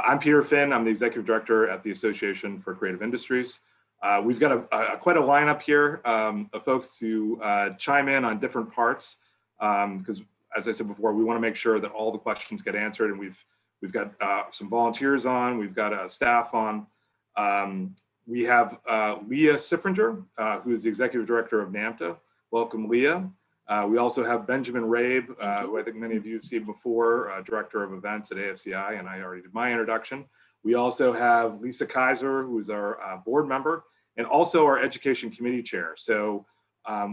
I'm Peter Finn. I'm the Executive Director at the Association for Creative Industries. We've got quite a lineup here of folks to chime in on different parts because, as I said before, we want to make sure that all the questions get answered, and we've got some volunteers on, we've got staff on. We have Leah Siffringer, who is the Executive Director of NAMTA. Welcome, Leah. We also have Benjamin Rabe, who I think many of you have seen before, Director of Events at AFCI, and I already did my introduction. We also have Lisa Kaiser, who is our board member, and also our Education Committee Chair. So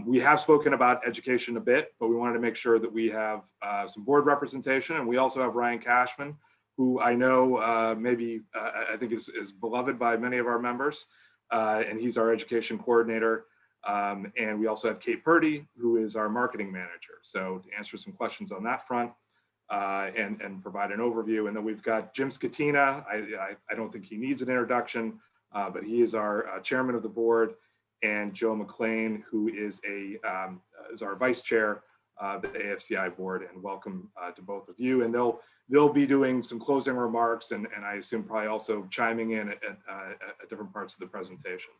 we have spoken about education a bit, but we wanted to make sure that we have some board representation, and we also have Ryan Cashman, who I know I think is beloved by many of our members, and he's our education coordinator. And we also have Kate Purdy, who is our marketing manager. So to answer some questions on that front and provide an overview. And then we've got Jim Scatina. I don't think he needs an introduction, but he is our chairman of the board, and Joe McLean, who is our vice chair of the AFCI board. And welcome to both of you. And they'll be doing some closing remarks, and I assume probably also chiming in at different parts of the presentation.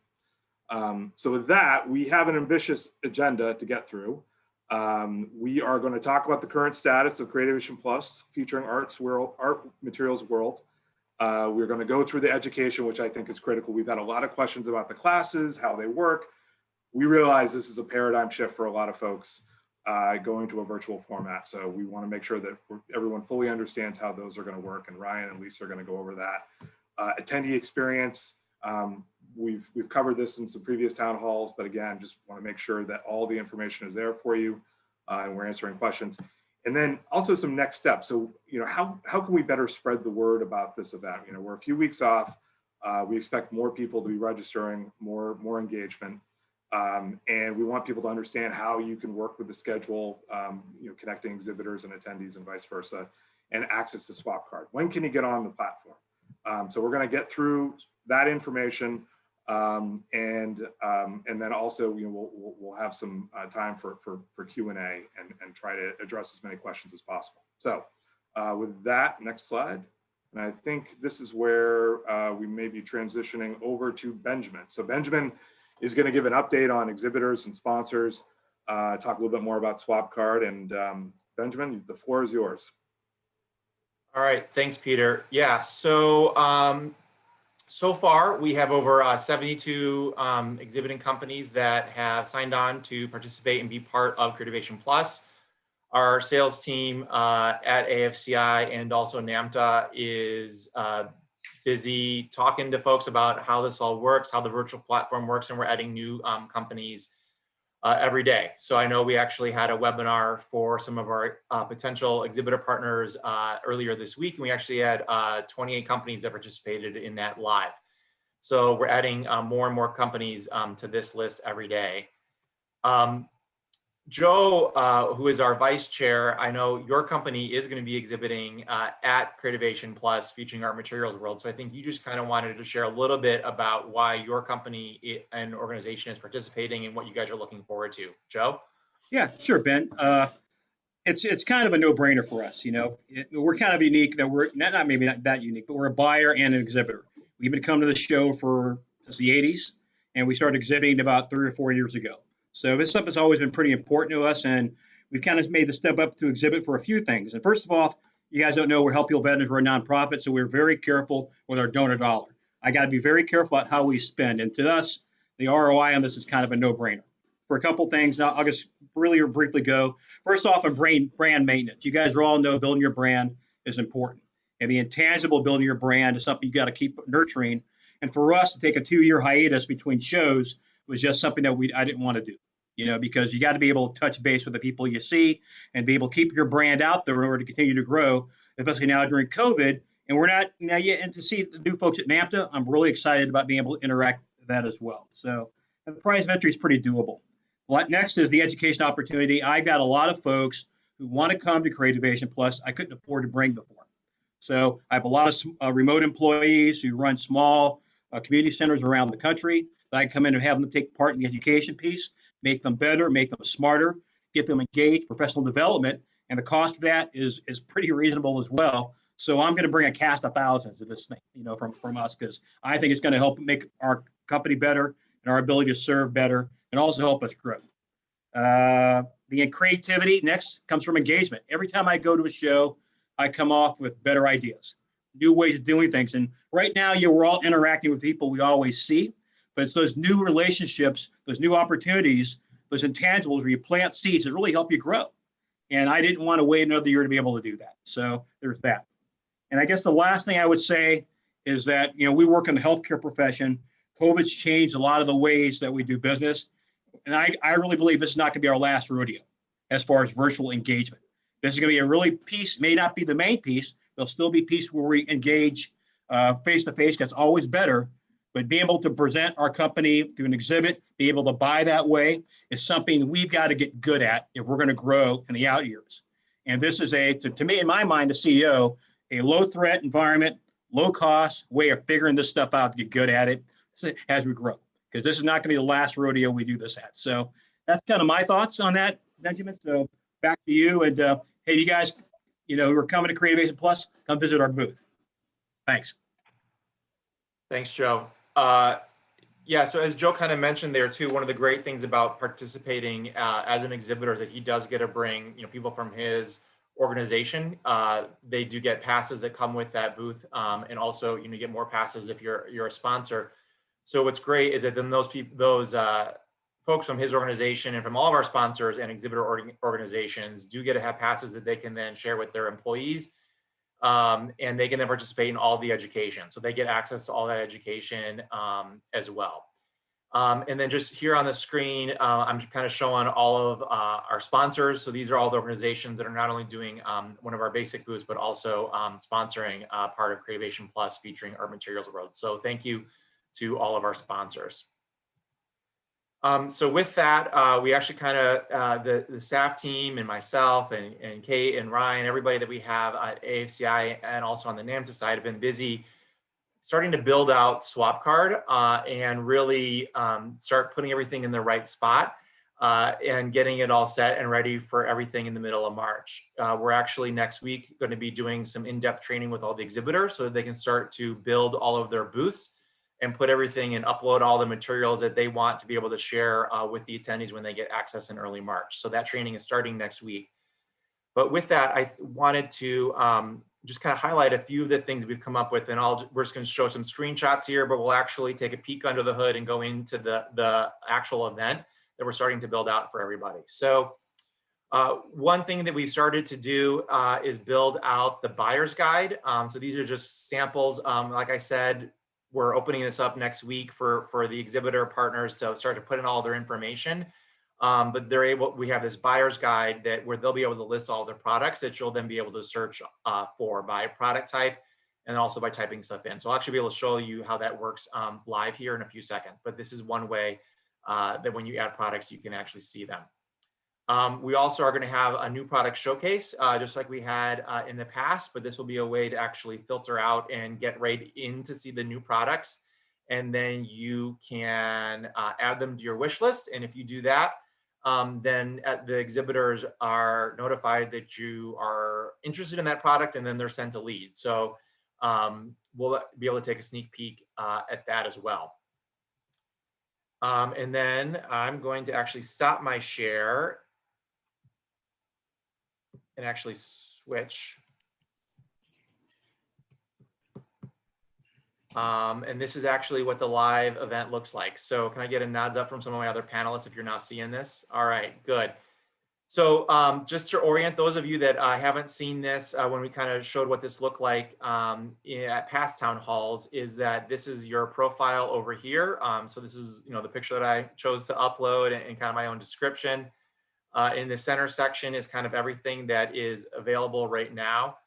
So with that, we have an ambitious agenda to get through. We are going to talk about the current status of Creativation Plus, featuring art materials world. We're going to go through the education, which I think is critical. We've had a lot of questions about the classes, how they work. We realize this is a paradigm shift for a lot of folks going to a virtual format. So we want to make sure that everyone fully understands how those are going to work. And Ryan and Lisa are going to go over that. Attendee experience. We've covered this in some previous town halls, but again, just want to make sure that all the information is there for you, and we're answering questions. And then also some next steps. So, how can we better spread the word about this event? We're a few weeks off. We expect more people to be registering, more engagement, and we want people to understand how you can work with the schedule, connecting exhibitors and attendees and vice versa, and access to Swap Card. When can you get on the platform? So we're going to get through that information. And then also, we'll have some time for Q&A and try to address as many questions as possible. So with that, next slide. And I think this is where we may be transitioning over to Benjamin. So Benjamin is going to give an update on exhibitors and sponsors, talk a little bit more about Swap Card. And Benjamin, the floor is yours. All right, thanks, Peter. Yeah, so far, we have over 72 exhibiting companies that have signed on to participate and be part of Creativation Plus. Our sales team at AFCI and also NAMTA is busy talking to folks about how this all works, how the virtual platform works, and we're adding new companies every day. So I know we actually had a webinar for some of our potential exhibitor partners earlier this week, and we actually had 28 companies that participated in that live. So we're adding more and more companies to this list every day. Joe, who is our vice chair, I know your company is going to be exhibiting at Creativation Plus, featuring Art Materials World. So I think you just kind of wanted to share a little bit about why your company and organization is participating and what you guys are looking forward to. Joe? Yeah, sure, Ben. It's kind of a no-brainer for us. We're kind of unique that we're maybe not that unique, but we're a buyer and an exhibitor. We've been coming to the show since the 80s, and we started exhibiting about 3 or 4 years ago. So this stuff has always been pretty important to us, and we've kind of made the step up to exhibit for a few things. And first of all, you guys don't know we're Help Heal Veterans, we're a nonprofit, so we're very careful with our donor dollar. I got to be very careful about how we spend, and to us, the ROI on this is kind of a no-brainer. For a couple things, now I'll just really briefly go. First off, on brand maintenance. You guys all know building your brand is important, and the intangible building your brand is something you got to keep nurturing. And for us to take a 2-year hiatus between shows was just something that I didn't want to do, because you got to be able to touch base with the people you see and be able to keep your brand out there in order to continue to grow, especially now during COVID. And we're not now yet, and to see the new folks at NAMTA, I'm really excited about being able to interact with that as well. So the price of entry is pretty doable. Next is the education opportunity. I got a lot of folks who want to come to Creativation Plus I couldn't afford to bring before. So I have a lot of remote employees who run small community centers around the country that I come in and have them take part in the education piece, make them better, make them smarter, get them engaged, professional development, and the cost of that is pretty reasonable as well. So I'm going to bring a cast of thousands to this thing, from us, because I think it's going to help make our company better and our ability to serve better, and also help us grow. The creativity next comes from engagement. Every time I go to a show, I come off with better ideas, new ways of doing things. And right now, we're all interacting with people we always see, but it's those new relationships, those new opportunities, those intangibles where you plant seeds that really help you grow. And I didn't want to wait another year to be able to do that. So there's that. And I guess the last thing I would say is that, we work in the healthcare profession. COVID's changed a lot of the ways that we do business. And I really believe this is not going to be our last rodeo as far as virtual engagement. This is going to be a really piece, may not be the main piece. There'll still be piece where we engage face-to-face. That's always better. But being able to present our company through an exhibit, be able to buy that way, is something we've got to get good at if we're going to grow in the out years. And this is to me, in my mind, a CEO, a low threat environment, low cost way of figuring this stuff out to get good at it as we grow. Because this is not going to be the last rodeo we do this at. So that's kind of my thoughts on that, Benjamin. So back to you. And hey, you guys, who are coming to Creativation Plus, come visit our booth. Thanks. Thanks, Joe. Yeah, so as Joe kind of mentioned there too, one of the great things about participating as an exhibitor is that he does get to bring people from his organization. They do get passes that come with that booth, and also you get more passes if you're a sponsor. So what's great is that then those folks from his organization and from all of our sponsors and exhibitor organizations do get to have passes that they can then share with their employees. And they can then participate in all the education. So they get access to all that education as well. And then just here on the screen, I'm kind of showing all of our sponsors. So these are all the organizations that are not only doing one of our basic booths, but also sponsoring part of Creativation Plus featuring Art Materials World. So thank you to all of our sponsors. So with that, we actually kind of, the staff team and myself and Kate and Ryan, everybody that we have at AFCI and also on the NAMTA side have been busy starting to build out Swap Card and really start putting everything in the right spot and getting it all set and ready for everything in the middle of March. We're actually next week going to be doing some in-depth training with all the exhibitors so that they can start to build all of their booths and put everything and upload all the materials that they want to be able to share with the attendees when they get access in early March. So that training is starting next week. But with that, I wanted to just kind of highlight a few of the things we've come up with, and we're just going to show some screenshots here, but we'll actually take a peek under the hood and go into the actual event that we're starting to build out for everybody. So one thing that we've started to do is build out the buyer's guide. So these are just samples. Like I said, we're opening this up next week for the exhibitor partners to start to put in all their information. But we have this buyer's guide where they'll be able to list all their products that you'll then be able to search for by product type and also by typing stuff in. So I'll actually be able to show you how that works live here in a few seconds. But this is one way that when you add products, you can actually see them. We also are going to have a new product showcase, just like we had in the past, but this will be a way to actually filter out and get right in to see the new products. And then you can add them to your wish list. And if you do that, then the exhibitors are notified that you are interested in that product, and then they're sent a lead. So we'll be able to take a sneak peek at that as well. And then I'm going to actually stop my share and actually switch. And this is actually what the live event looks like. So can I get a nods up from some of my other panelists if you're now seeing this? All right, good. So just to orient those of you that haven't seen this, when we kind of showed what this looked like at past town halls, is that this is your profile over here. So this is the picture that I chose to upload and kind of my own description. In the center section is kind of everything that is available right now.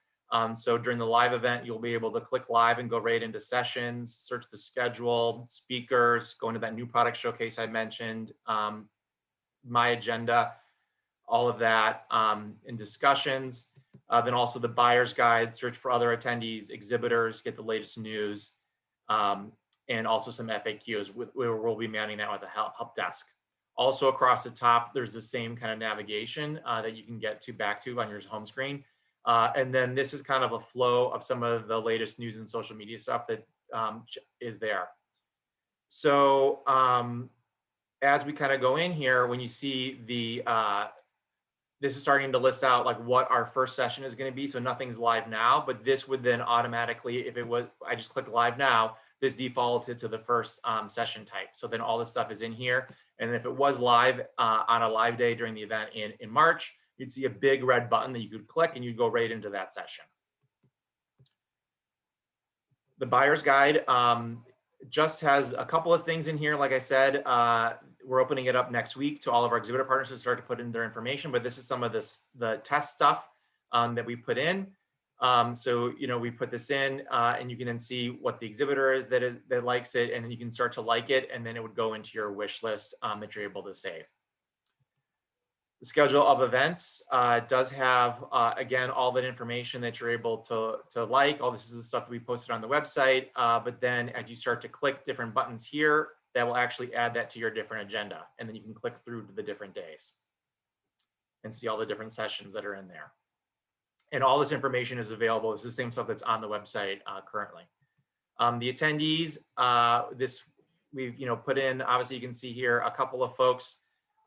So during the live event, you'll be able to click live and go right into sessions, search the schedule, speakers, go into that new product showcase I mentioned, my agenda, all of that, in discussions. Then also the buyer's guide, search for other attendees, exhibitors, get the latest news, and also some FAQs. We'll be manning that with a help desk. Also across the top, there's the same kind of navigation that you can get back to on your home screen. And then this is kind of a flow of some of the latest news and social media stuff that is there. So as we kind of go in here, when you see the, this is starting to list out like what our first session is going to be. So nothing's live now, but this would then automatically, if it was, I just click live now, this defaulted to the first session type. So then all this stuff is in here. And if it was live on a live day during the event in March, you'd see a big red button that you could click and you'd go right into that session. The buyer's guide just has a couple of things in here. Like I said, we're opening it up next week to all of our exhibitor partners to start to put in their information, but this is some of the test stuff that we put in. So, you know, we put this in and you can then see what the exhibitor is that likes it, and then you can start to like it, and then it would go into your wish list that you're able to save. The schedule of events does have, again, all that information that you're able to like. All this is the stuff that we posted on the website. But then as you start to click different buttons here, that will actually add that to your different agenda. And then you can click through to the different days and see all the different sessions that are in there. And all this information is available. It's the same stuff that's on the website currently. The attendees, this we've put in, obviously you can see here a couple of folks.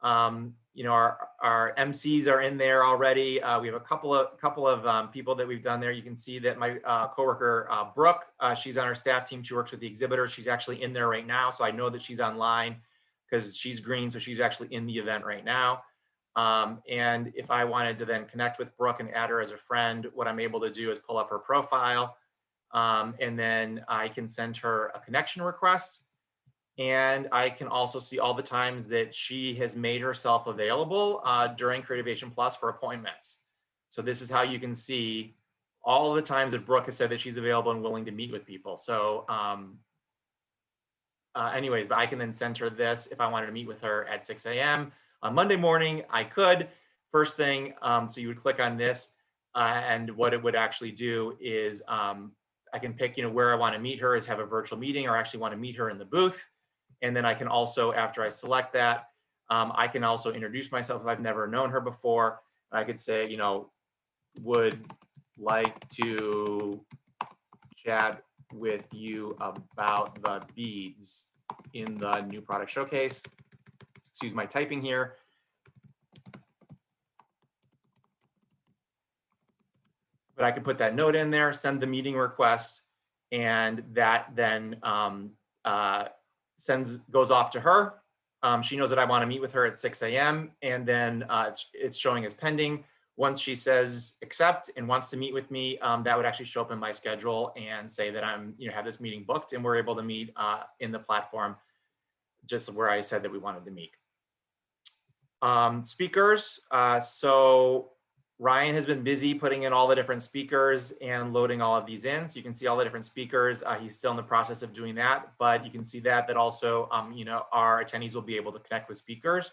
Our MCs are in there already. We have a couple of people that we've done there. You can see that my coworker Brooke, she's on our staff team. She works with the exhibitor. She's actually in there right now, so I know that she's online because she's green, so she's actually in the event right now. And if I wanted to then connect with Brooke and add her as a friend, what I'm able to do is pull up her profile, and then I can send her a connection request. And I can also see all the times that she has made herself available during Creativation Plus for appointments. So this is how you can see all the times that Brooke has said that she's available and willing to meet with people. So anyways, but I can then send her this if I wanted to meet with her at 6 a.m. on Monday morning. I could first thing. So you would click on this, and what it would actually do is I can pick where I want to meet her, is have a virtual meeting, or actually want to meet her in the booth. And then I can also, after I select that, I can also introduce myself if I've never known her before. I could say, would like to chat with you about the beads in the new product showcase. Excuse my typing here. But I could put that note in there, send the meeting request, and that then goes off to her. She knows that I want to meet with her at 6 a.m. and then it's showing as pending. Once she says accept and wants to meet with me, that would actually show up in my schedule and say that I'm have this meeting booked, and we're able to meet in the platform just where I said that we wanted to meet. Speakers. So Ryan has been busy putting in all the different speakers and loading all of these in. So you can see all the different speakers. He's still in the process of doing that, but you can see that also, our attendees will be able to connect with speakers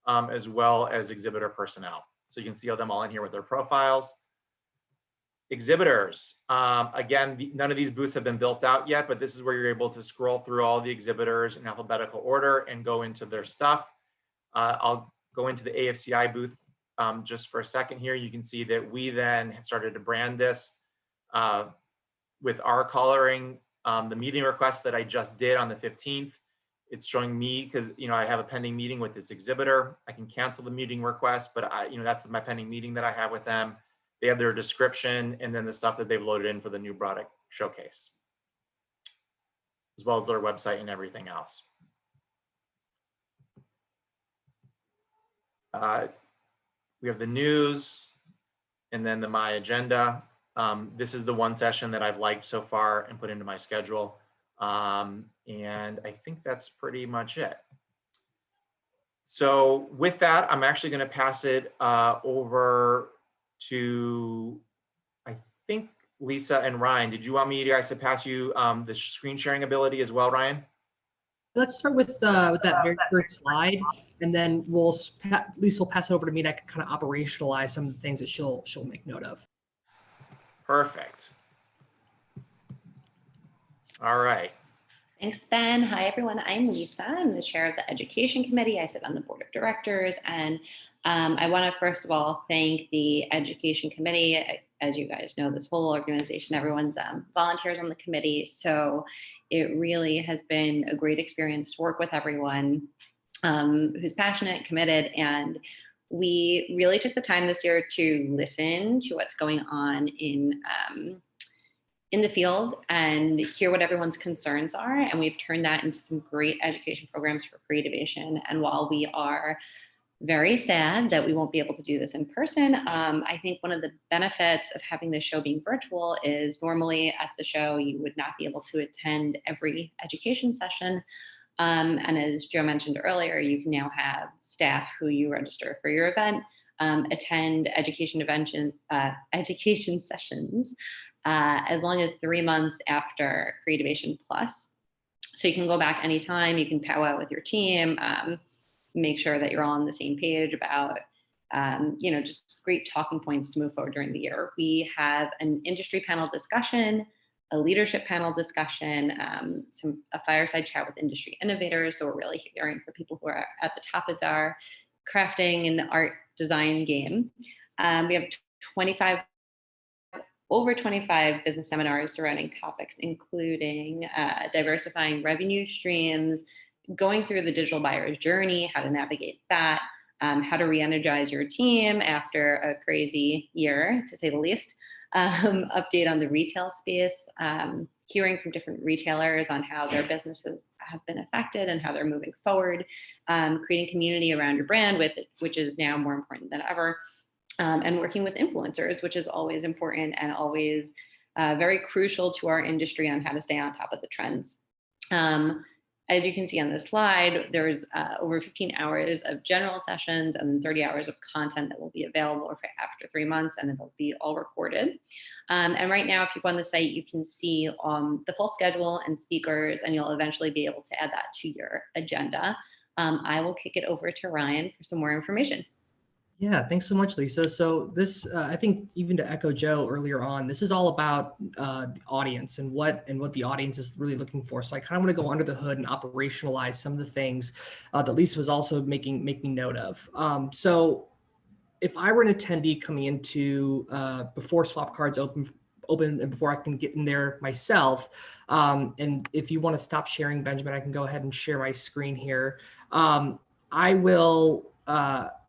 as well as exhibitor personnel. So you can see them all in here with their profiles. Exhibitors. Again, none of these booths have been built out yet, but this is where you're able to scroll through all the exhibitors in alphabetical order and go into their stuff. I'll go into the AFCI booth just for a second here. You can see that we then have started to brand this with our coloring. The meeting request that I just did on the 15th, it's showing me because I have a pending meeting with this exhibitor. I can cancel the meeting request, but that's my pending meeting that I have with them. They have their description and then the stuff that they've loaded in for the new product showcase, as well as their website and everything else. We have the news and then the My Agenda. This is the one session that I've liked so far and put into my schedule. And I think that's pretty much it. So with that, I'm actually going to pass it over to, I think, Lisa and Ryan. Did you want me guys to pass you the screen sharing ability as well, Ryan? Let's start with that very first slide, and then Lisa will pass it over to me, and I can kind of operationalize some of the things that she'll make note of. Perfect. All right. Thanks, Ben. Hi, everyone. I'm Lisa. I'm the chair of the Education Committee. I sit on the board of directors, and I want to first of all thank the Education Committee. As you guys know, this whole organization, everyone's volunteers on the committee. So it really has been a great experience to work with everyone who's passionate, committed, and we really took the time this year to listen to what's going on in the field and hear what everyone's concerns are. And we've turned that into some great education programs for Creativation. And while we are very sad that we won't be able to do this in person, I think one of the benefits of having this show being virtual is normally at the show, you would not be able to attend every education session. And as Joe mentioned earlier, you can now have staff who you register for your event attend education sessions as long as 3 months after Creativation Plus. So you can go back anytime, you can powwow with your team, make sure that you're all on the same page about, just great talking points to move forward during the year. We have an industry panel discussion, a leadership panel discussion, a fireside chat with industry innovators. So we're really hearing from people who are at the top of our crafting and art design game. We have over 25 business seminars surrounding topics, including diversifying revenue streams, going through the digital buyer's journey, how to navigate that, how to re-energize your team after a crazy year, to say the least, update on the retail space, hearing from different retailers on how their businesses have been affected and how they're moving forward, creating community around your brand, which is now more important than ever, and working with influencers, which is always important and always very crucial to our industry on how to stay on top of the trends. As you can see on this slide, there's over 15 hours of general sessions and 30 hours of content that will be available for after 3 months, and it'll be all recorded. And right now, if you go on the site, you can see the full schedule and speakers, and you'll eventually be able to add that to your agenda. I will kick it over to Ryan for some more information. Yeah, thanks so much, Lisa. So this, I think, even to echo Joe earlier on, this is all about the audience and what the audience is really looking for. So I kind of want to go under the hood and operationalize some of the things that Lisa was also making note of. So if I were an attendee coming into before swap cards open and before I can get in there myself, and if you want to stop sharing, Benjamin, I can go ahead and share my screen here. I will.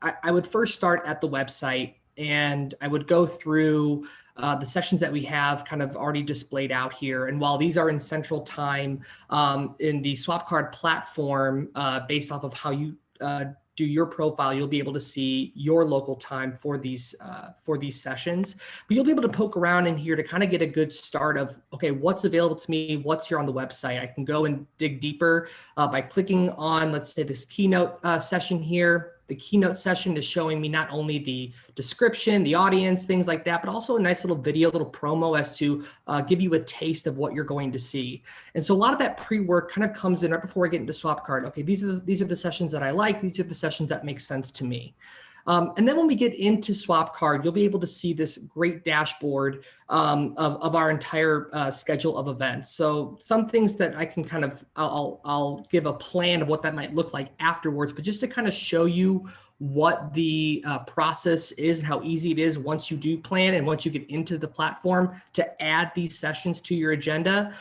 I would first start at the website, and I would go through the sessions that we have kind of already displayed out here. And while these are in central time in the swap card platform, based off of how you do your profile, you'll be able to see your local time for these sessions. But you'll be able to poke around in here to kind of get a good start of, okay, what's available to me, what's here on the website. I can go and dig deeper by clicking on, let's say, this keynote session here. The keynote session is showing me not only the description, the audience, things like that, but also a nice little video, little promo as to give you a taste of what you're going to see. And so a lot of that pre-work kind of comes in right before I get into swap card. Okay, these are the sessions that I like. These are the sessions that make sense to me. And then when we get into swap card, you'll be able to see this great dashboard of our entire schedule of events. So some things that I can kind of, I'll give a plan of what that might look like afterwards, but just to kind of show you what the process is and how easy it is once you do plan and once you get into the platform to add these sessions to your agenda,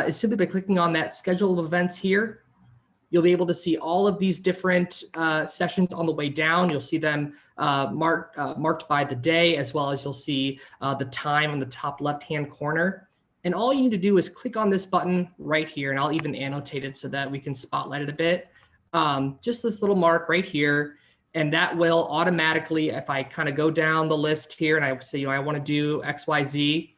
is simply by clicking on that schedule of events here. You'll be able to see all of these different sessions on the way down. You'll see them marked by the day, as well as you'll see the time on the top left-hand corner. And all you need to do is click on this button right here, and I'll even annotate it so that we can spotlight it a bit. Just this little mark right here, and that will automatically, if I kind of go down the list here and I say, I want to do X, Y, Z.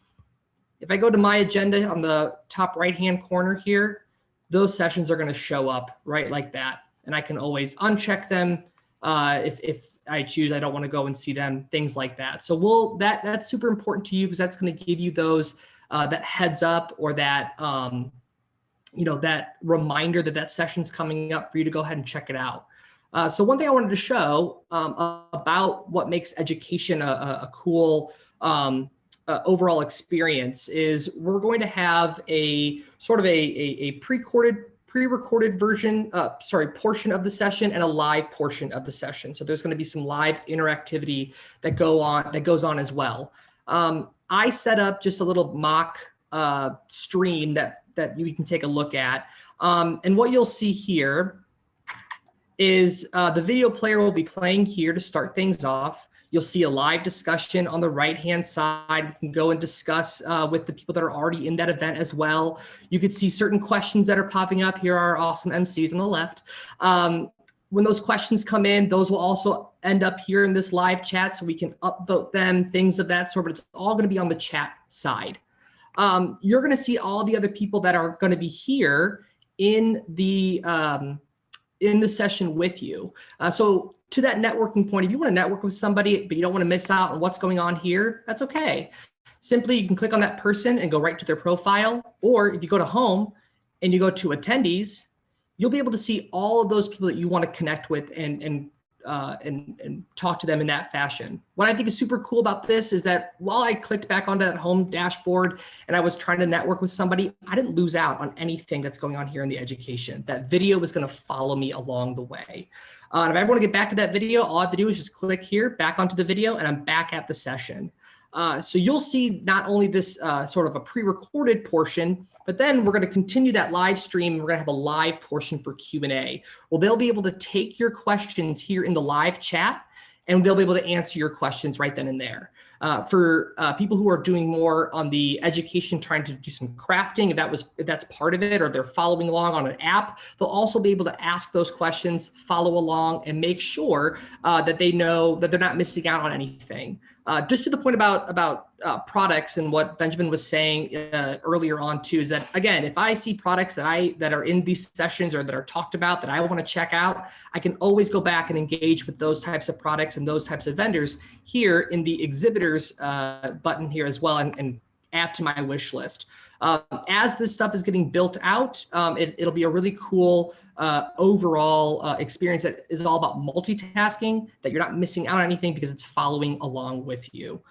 If I go to my agenda on the top right-hand corner here, those sessions are going to show up right like that. And I can always uncheck them if I choose, I don't want to go and see them, things like that. So that's super important to you because that's going to give you those, that heads up or that, that reminder that session's coming up for you to go ahead and check it out. So one thing I wanted to show about what makes education a cool overall experience is we're going to have a sort of a pre-recorded pre-recorded portion of the session and a live portion of the session. So there's going to be some live interactivity that goes on as well. I set up just a little mock stream that you can take a look at. And what you'll see here is the video player will be playing here to start things off. You'll see a live discussion on the right-hand side. We can go and discuss with the people that are already in that event as well. You could see certain questions that are popping up. Here are awesome MCs on the left. When those questions come in, those will also end up here in this live chat, so we can upvote them, things of that sort, but it's all going to be on the chat side. You're going to see all the other people that are going to be here in the session with you. So to that networking point, if you want to network with somebody, but you don't want to miss out on what's going on here, that's okay. Simply, you can click on that person and go right to their profile. Or if you go to home and you go to attendees, you'll be able to see all of those people that you want to connect with and talk to them in that fashion. What I think is super cool about this is that while I clicked back onto that home dashboard and I was trying to network with somebody, I didn't lose out on anything that's going on here in the education. That video was going to follow me along the way. If I ever want to get back to that video, all I have to do is just click here, back onto the video, and I'm back at the session. So you'll see not only this sort of a pre-recorded portion, but then we're going to continue that live stream. We're going to have a live portion for Q&A. Well, they'll be able to take your questions here in the live chat, and they'll be able to answer your questions right then and there. For people who are doing more on the education, trying to do some crafting, if that's part of it, or they're following along on an app, they'll also be able to ask those questions, follow along, and make sure that they know that they're not missing out on anything. Just to the point about products and what Benjamin was saying earlier on too, is that again, if I see products that are in these sessions or that are talked about that I want to check out, I can always go back and engage with those types of products and those types of vendors here in the exhibitors button here as well, and add to my wish list. As this stuff is getting built out, it'll be a really cool overall experience that is all about multitasking, that you're not missing out on anything because it's following along with you.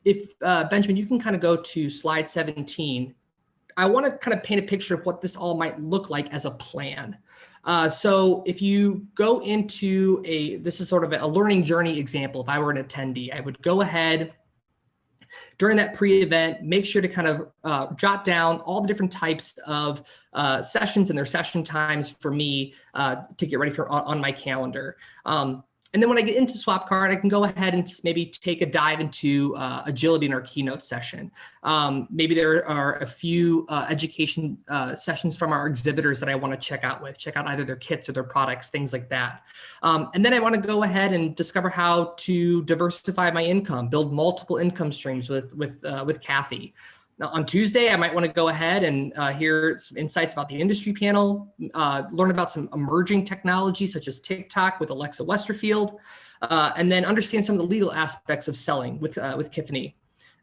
If Benjamin, you can kind of go to slide 17. I want to kind of paint a picture of what this all might look like as a plan. So if you go into this is sort of a learning journey example. If I were an attendee, I would go ahead during that pre-event, make sure to kind of jot down all the different types of sessions and their session times for me to get ready for on my calendar. And then when I get into SwapCard, I can go ahead and maybe take a dive into agility in our keynote session. Maybe there are a few education sessions from our exhibitors that I want to check out either their kits or their products, things like that. And then I want to go ahead and discover how to diversify my income, build multiple income streams with Kathy. Now, on Tuesday, I might want to go ahead and hear some insights about the industry panel, learn about some emerging technologies such as TikTok with Alexa Westerfield, and then understand some of the legal aspects of selling with Tiffany.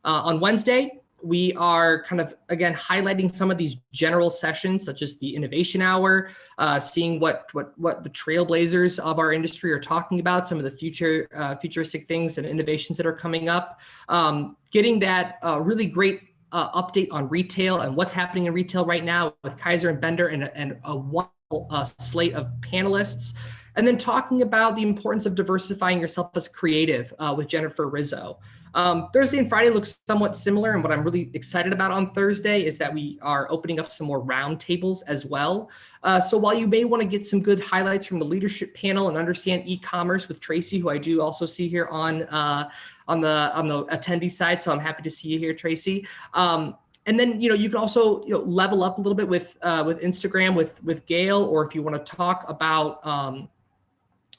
On Wednesday, we are kind of, again, highlighting some of these general sessions, such as the innovation hour, seeing what the trailblazers of our industry are talking about, some of the futuristic things and innovations that are coming up, getting that really great update on retail and what's happening in retail right now with Kaiser and Bender and a wonderful slate of panelists. And then talking about the importance of diversifying yourself as a creative with Jennifer Rizzo. Thursday and Friday looks somewhat similar. And what I'm really excited about on Thursday is that we are opening up some more roundtables as well. So while you may want to get some good highlights from the leadership panel and understand e-commerce with Tracy, who I do also see here on the attendee side. So I'm happy to see you here, Tracy. And then, you can also, level up a little bit with Instagram with Gail, or if you want to talk about,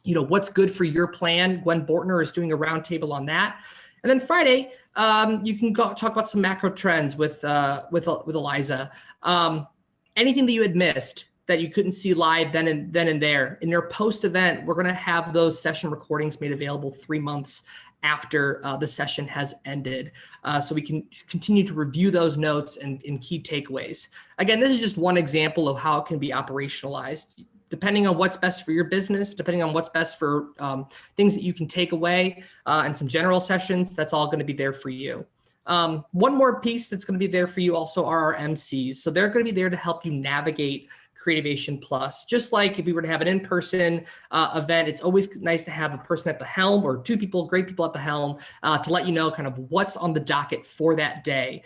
what's good for your plan. Gwen Bortner is doing a roundtable on that. And then Friday, you can go talk about some macro trends with Eliza. Anything that you had missed that you couldn't see live then and there in your post event, we're going to have those session recordings made available 3 months after the session has ended. So we can continue to review those notes and key takeaways. Again, this is just one example of how it can be operationalized. Depending on what's best for your business, depending on what's best for things that you can take away and some general sessions, that's all going to be there for you. One more piece that's going to be there for you also are our MCs. So they're going to be there to help you navigate Creativation Plus. Just like if we were to have an in-person event, it's always nice to have a person at the helm or two people, great people at the helm, to let you know kind of what's on the docket for that day.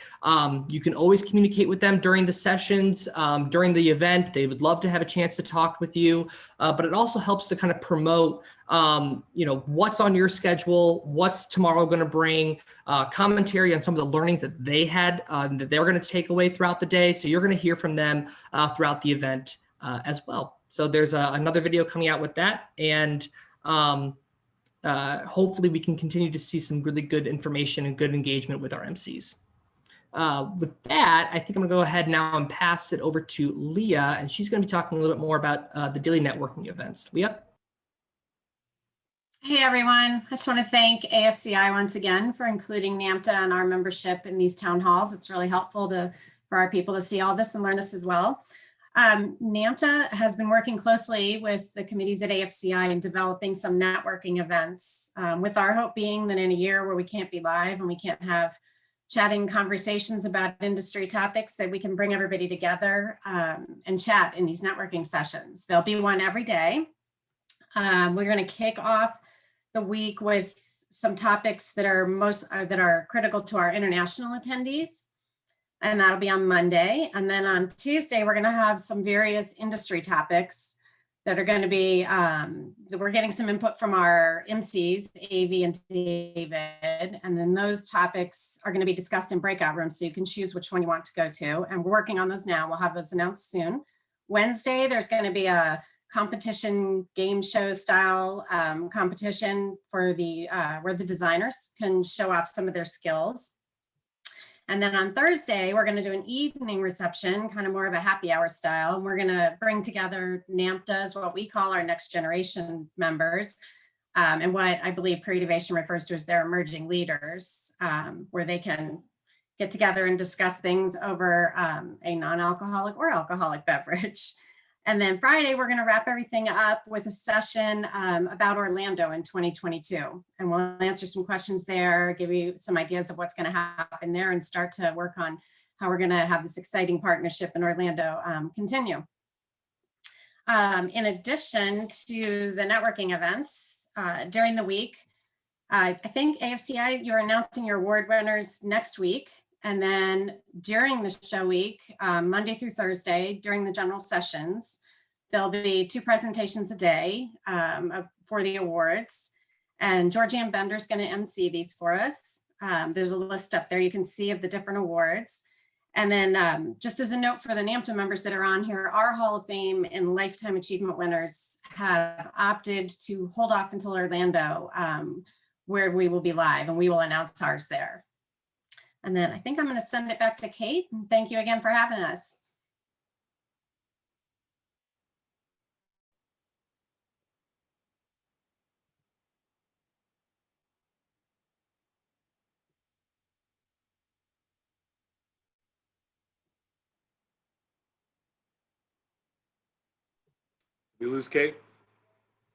You can always communicate with them during the sessions, during the event. They would love to have a chance to talk with you, but it also helps to kind of promote what's on your schedule, what's tomorrow going to bring, commentary on some of the learnings that they had that they're going to take away throughout the day. So you're going to hear from them throughout the event as well. So there's another video coming out with that. And hopefully we can continue to see some really good information and good engagement with our MCs. With that, I think I'm gonna go ahead now and pass it over to Leah, and she's gonna be talking a little bit more about the daily networking events. Leah? Hey everyone, I just want to thank AFCI once again for including NAMTA and our membership in these town halls. It's really helpful for our people to see all this and learn this as well. NAMTA has been working closely with the committees at AFCI in developing some networking events, with our hope being that in a year where we can't be live and we can't have chatting conversations about industry topics, that we can bring everybody together and chat in these networking sessions. There'll be one every day. We're going to kick off the week with some topics that are critical to our international attendees, and that'll be on Monday. And then on Tuesday, we're going to have some various industry topics that are going to be, we're getting some input from our MCs, AV and David, and then those topics are going to be discussed in breakout rooms, so you can choose which one you want to go to. And we're working on those now. We'll have those announced soon. Wednesday, there's going to be a competition game show style competition for where the designers can show off some of their skills. And then on Thursday, we're going to do an evening reception, kind of more of a happy hour style. And we're going to bring together NAMTAs, what we call our next generation members, and what I believe Creativation refers to as their emerging leaders, where they can get together and discuss things over a non-alcoholic or alcoholic beverage. And then Friday, we're going to wrap everything up with a session about Orlando in 2022. And we'll answer some questions there, give you some ideas of what's going to happen there, and start to work on how we're going to have this exciting partnership in Orlando continue. In addition to the networking events during the week, I think AFCI, you're announcing your award winners next week. And then during the show week, Monday through Thursday, during the general sessions, there'll be 2 presentations a day for the awards. And Georgianne Bender's going to MC these for us. There's a list up there you can see of the different awards. And then just as a note for the NAMTA members that are on here, our Hall of Fame and Lifetime Achievement winners have opted to hold off until Orlando, where we will be live, and we will announce ours there. And then I think I'm going to send it back to Kate. And thank you again for having us. We lose Kate?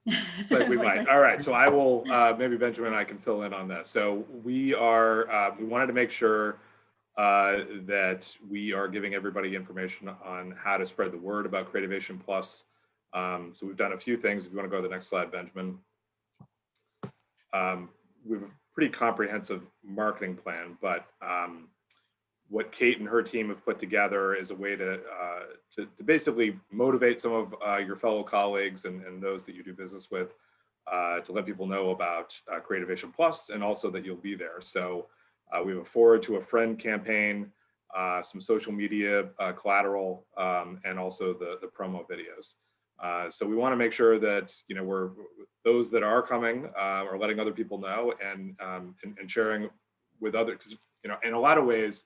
It's like we might. All right, so I will, maybe Benjamin and I can fill in on that. So we wanted to make sure that we are giving everybody information on how to spread the word about Creativation Plus. So we've done a few things. If you want to go to the next slide, Benjamin. We have a pretty comprehensive marketing plan, but what Kate and her team have put together is a way to basically motivate some of your fellow colleagues and those that you do business with to let people know about Creativation Plus, and also that you'll be there. So we have a forward to a friend campaign, some social media collateral, and also the promo videos. So we want to make sure that those that are coming are letting other people know and sharing with others. Because in a lot of ways,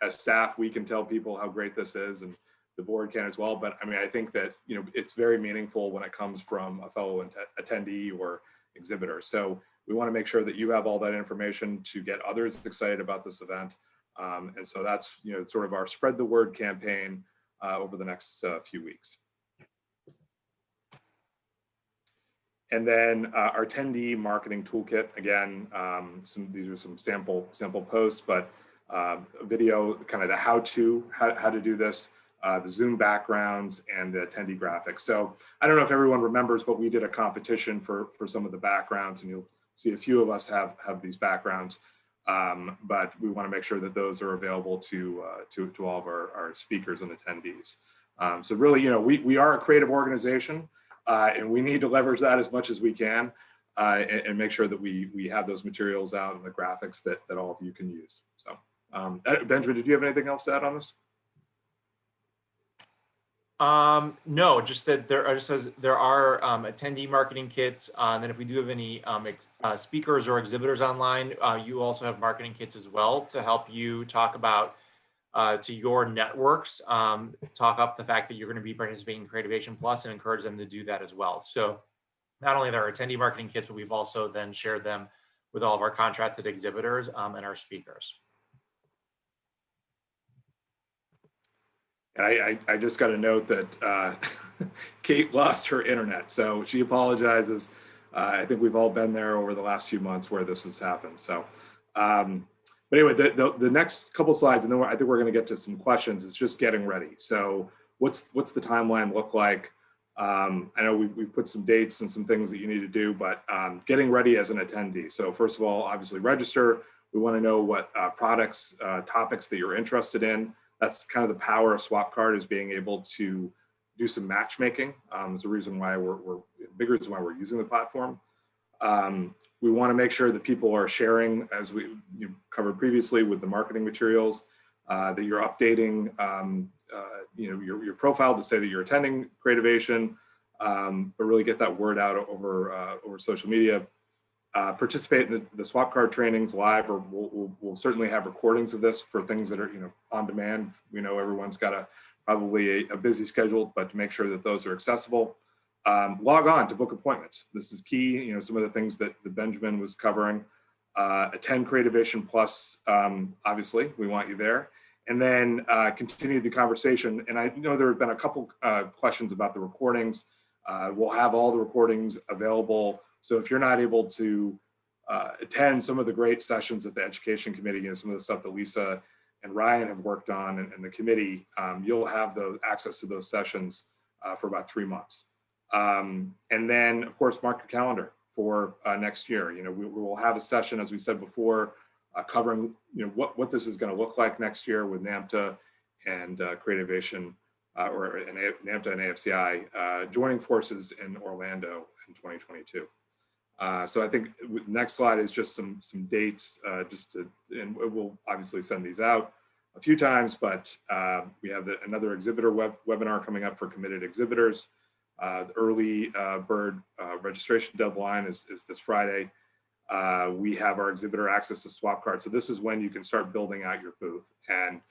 as staff, we can tell people how great this is, and the board can as well. But I mean, I think that, it's very meaningful when it comes from a fellow attendee or exhibitor. So we want to make sure that you have all that information to get others excited about this event. And so that's, sort of our spread the word campaign over the next few weeks. And then our Attendee Marketing Toolkit, again, these are some sample posts, but a video, kind of the how to do this, the Zoom backgrounds, and the attendee graphics. So I don't know if everyone remembers, but we did a competition for some of the backgrounds, and you'll see a few of us have these backgrounds. But we want to make sure that those are available to all of our speakers and attendees. So really, we are a creative organization, and we need to leverage that as much as we can, and make sure that we have those materials out and the graphics that all of you can use. So Benjamin, did you have anything else to add on this? No, just that there are attendee marketing kits. And then if we do have any speakers or exhibitors online, you also have marketing kits as well to help you talk about to your networks, talk up the fact that you're going to be participating in Creativation Plus and encourage them to do that as well. So not only there are attendee marketing kits, but we've also then shared them with all of our contracted exhibitors and our speakers. I just got a note that Kate lost her internet, so she apologizes. I think we've all been there over the last few months where this has happened. So, but anyway, the next couple slides, and then I think we're going to get to some questions. It's just getting ready. So, what's the timeline look like? I know we've put some dates and some things that you need to do, but getting ready as an attendee. So, first of all, obviously register. We want to know what topics that you're interested in. That's kind of the power of SwapCard, is being able to do some matchmaking. It's a reason why big reason why we're using the platform. We want to make sure that people are sharing, as we covered previously with the marketing materials, that you're updating your profile to say that you're attending Creativation, but really get that word out over social media. Participate in the SwapCard trainings live, or we'll certainly have recordings of this for things that are on demand. We know everyone's got probably a busy schedule, but to make sure that those are accessible. Log on to book appointments. This is key. Some of the things that Benjamin was covering. Attend Creativation Plus. Obviously, we want you there. And then continue the conversation. And I know there have been a couple questions about the recordings. We'll have all the recordings available. So if you're not able to attend some of the great sessions at the Education Committee and some of the stuff that Lisa and Ryan have worked on and the committee, you'll have access to those sessions for about 3 months. And then, of course, mark your calendar for next year. We will have a session, as we said before, covering what this is going to look like next year with NAMTA and Creativation, or NAMTA and AFCI joining forces in Orlando in 2022. So I think next slide is just some dates, and we'll obviously send these out a few times, but we have another exhibitor webinar coming up for committed exhibitors. The early bird registration deadline is this Friday. We have our exhibitor access to SwapCard. So this is when you can start building out your booth. And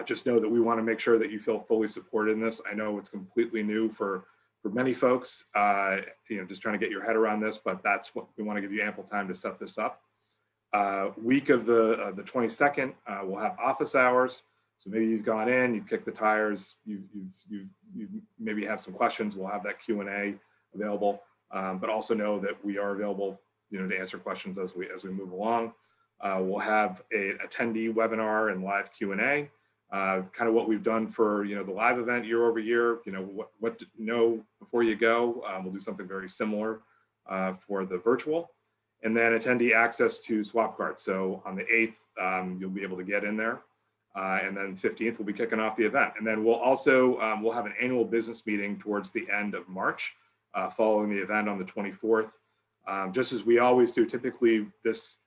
just know that we want to make sure that you feel fully supported in this. I know it's completely new for many folks, just trying to get your head around this, but that's what we want to give you ample time to set this up. Week of the 22nd, we'll have office hours. So maybe you've gone in, you've kicked the tires, you maybe have some questions. We'll have that Q&A available, but also know that we are available, to answer questions as we move along. We'll have an attendee webinar and live Q&A. Kind of what we've done for the live event year over year. What to know before you go. We'll do something very similar for the virtual, and then attendee access to SwapCard. So on the 8th, you'll be able to get in there, and then 15th we'll be kicking off the event, and then we'll also we'll have an annual business meeting towards the end of March, following the event on the 24th. Just as we always do, typically this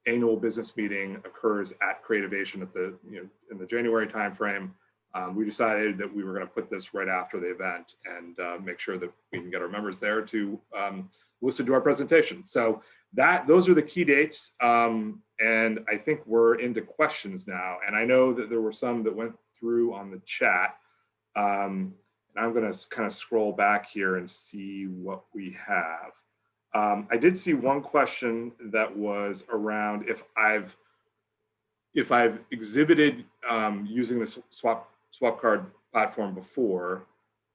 annual business meeting occurs at Creativation in the January timeframe. We decided that we were going to put this right after the event and make sure that we can get our members there to listen to our presentation. So those are the key dates, and I think we're into questions now. And I know that there were some that went through on the chat. And I'm going to kind of scroll back here and see what we have. I did see one question that was around if I've exhibited using the SwapCard platform before,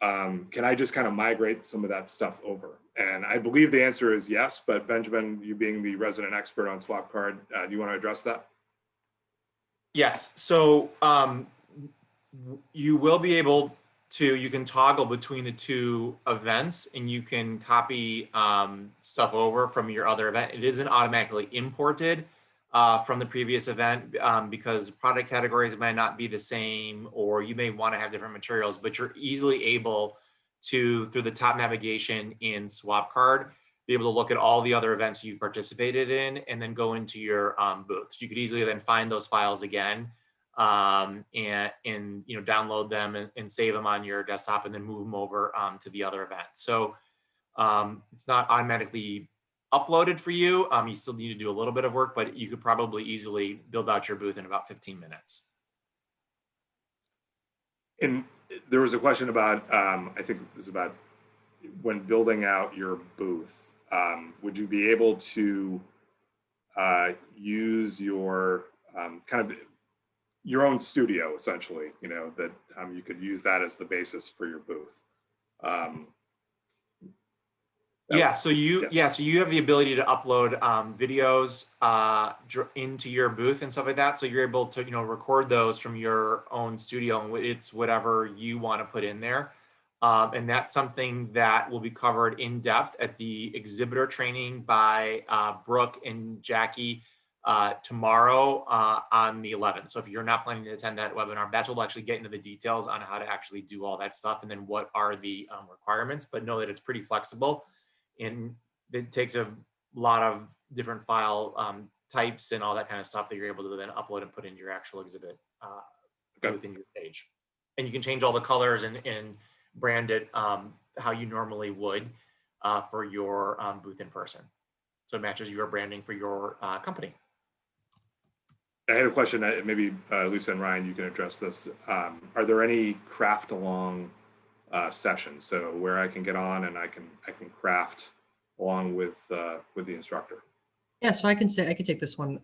can I just kind of migrate some of that stuff over? And I believe the answer is yes, but Benjamin, you being the resident expert on SwapCard, do you want to address that? Yes, so you will be able to, you can toggle between the two events and you can copy stuff over from your other event. It isn't automatically imported from the previous event because product categories might not be the same, or you may want to have different materials, but you're easily able to, through the top navigation in SwapCard, be able to look at all the other events you've participated in and then go into your booths. You could easily then find those files again and you know, download them and save them on your desktop and then move them over to the other event. So it's not automatically uploaded for you. You still need to do a little bit of work, but you could probably easily build out your booth in about 15 minutes. And there was a question about, I think it was about when building out your booth, would you be able to use your kind of your own studio, essentially, you know, that you could use that as the basis for your booth? Yeah, so you have the ability to upload videos into your booth and stuff like that. So you're able to, you know, record those from your own studio, and it's whatever you want to put in there. And that's something that will be covered in depth at the exhibitor training by Brooke and Jackie tomorrow on the 11th. So if you're not planning to attend that webinar, that will actually get into the details on how to actually do all that stuff and then what are the requirements, but know that it's pretty flexible. And it takes a lot of different file types and all that kind of stuff that you're able to then upload and put into your actual exhibit within your page. And you can change all the colors and brand it how you normally would for your booth in person. So it matches your branding for your company. I had a question that maybe Lisa and Ryan, you can address this. Are there any craft along sessions, so where I can get on and I can craft along with the instructor? Yeah, so I can take this one.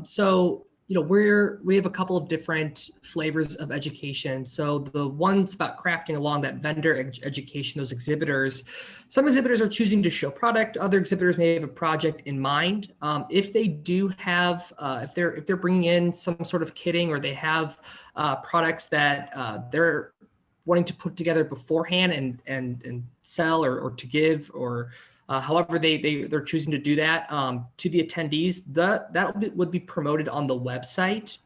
So you know, we have a couple of different flavors of education. So the ones about crafting along that vendor education, those exhibitors, some exhibitors are choosing to show product. Other exhibitors may have a project in mind. If they do have, if they're bringing in some sort of kitting, or they have products that they're wanting to put together beforehand and sell or to give, or however they're choosing to do that to the attendees, that would be promoted on the website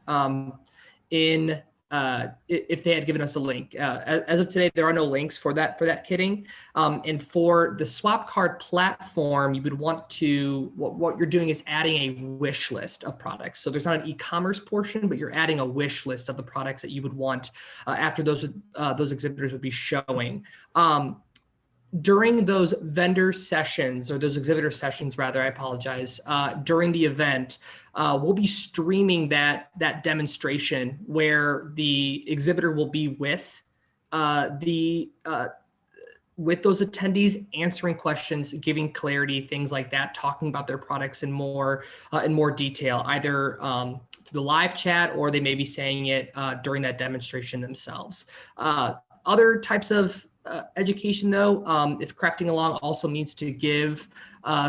if they had given us a link. As of today, there are no links for that kitting. And for the SwapCard platform, you would want to, what you're doing is adding a wish list of products. So there's not an e-commerce portion, but you're adding a wish list of the products that you would want after those exhibitors would be showing. During those vendor sessions, or those exhibitor sessions rather, I apologize, during the event, we'll be streaming that demonstration where the exhibitor will be with those attendees, answering questions, giving clarity, things like that, talking about their products in more detail, either through the live chat, or they may be saying it during that demonstration themselves. Other types of education, though, if crafting along also means to give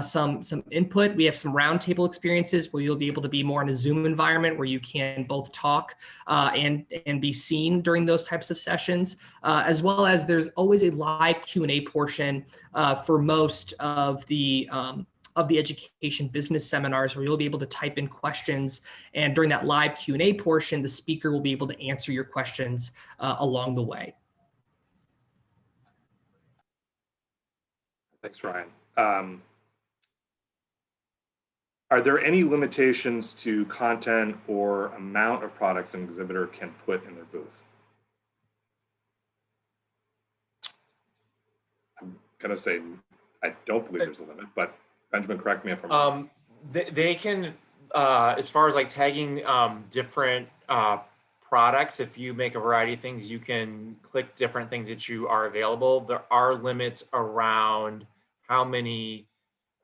some input, we have some roundtable experiences where you'll be able to be more in a Zoom environment where you can both talk and be seen during those types of sessions, as well as there's always a live Q&A portion for most of the education business seminars, where you'll be able to type in questions, and during that live Q&A portion, the speaker will be able to answer your questions along the way. Thanks, Ryan. Are there any limitations to content or amount of products an exhibitor can put in their booth? I'm gonna say I don't believe there's a limit, but Benjamin, correct me if I'm wrong. They can, as far as like tagging different products, if you make a variety of things, you can click different things that you are available. There are limits around how many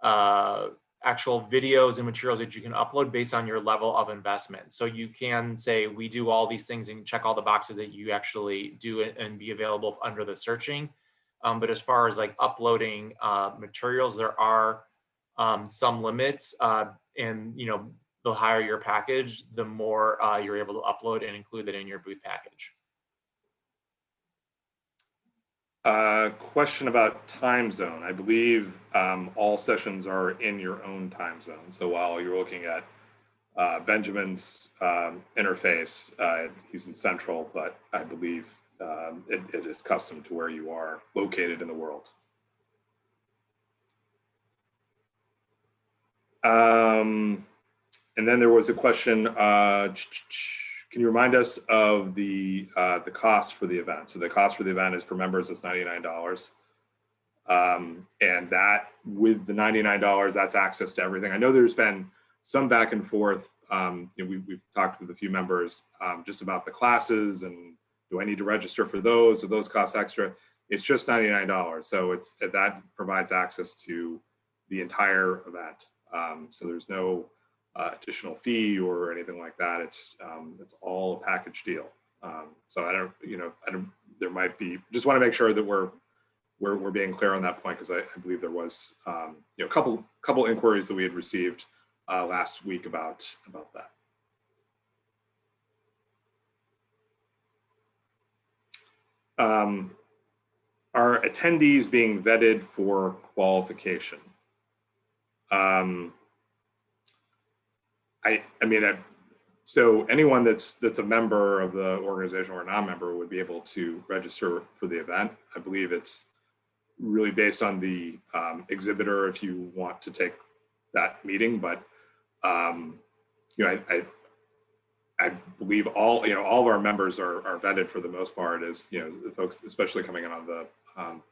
actual videos and materials that you can upload based on your level of investment. So you can say, we do all these things and check all the boxes that you actually do and be available under the searching. But as far as like uploading materials, there are some limits, and the higher your package, the more you're able to upload and include it in your booth package. Question about time zone. I believe all sessions are in your own time zone. So while you're looking at Benjamin's interface, he's in Central, but I believe it is custom to where you are located in the world. And then there was a question, can you remind us of the cost for the event? So the cost for the event is for members, it's $99. And that with the $99, that's access to everything. I know there's been some back and forth. We've talked with a few members just about the classes and do I need to register for those? Or those cost extra? It's just $99. So that provides access to the entire event. So there's no additional fee or anything like that. It's all a package deal. So I don't, there might be, just want to make sure that we're being clear on that point, because I believe there was a couple inquiries that we had received last week about that. Are attendees being vetted for qualification? So anyone that's a member of the organization or a non-member would be able to register for the event. I believe it's really based on the exhibitor if you want to take that meeting, but I believe all of our members are vetted for the most part, as the folks especially coming in on the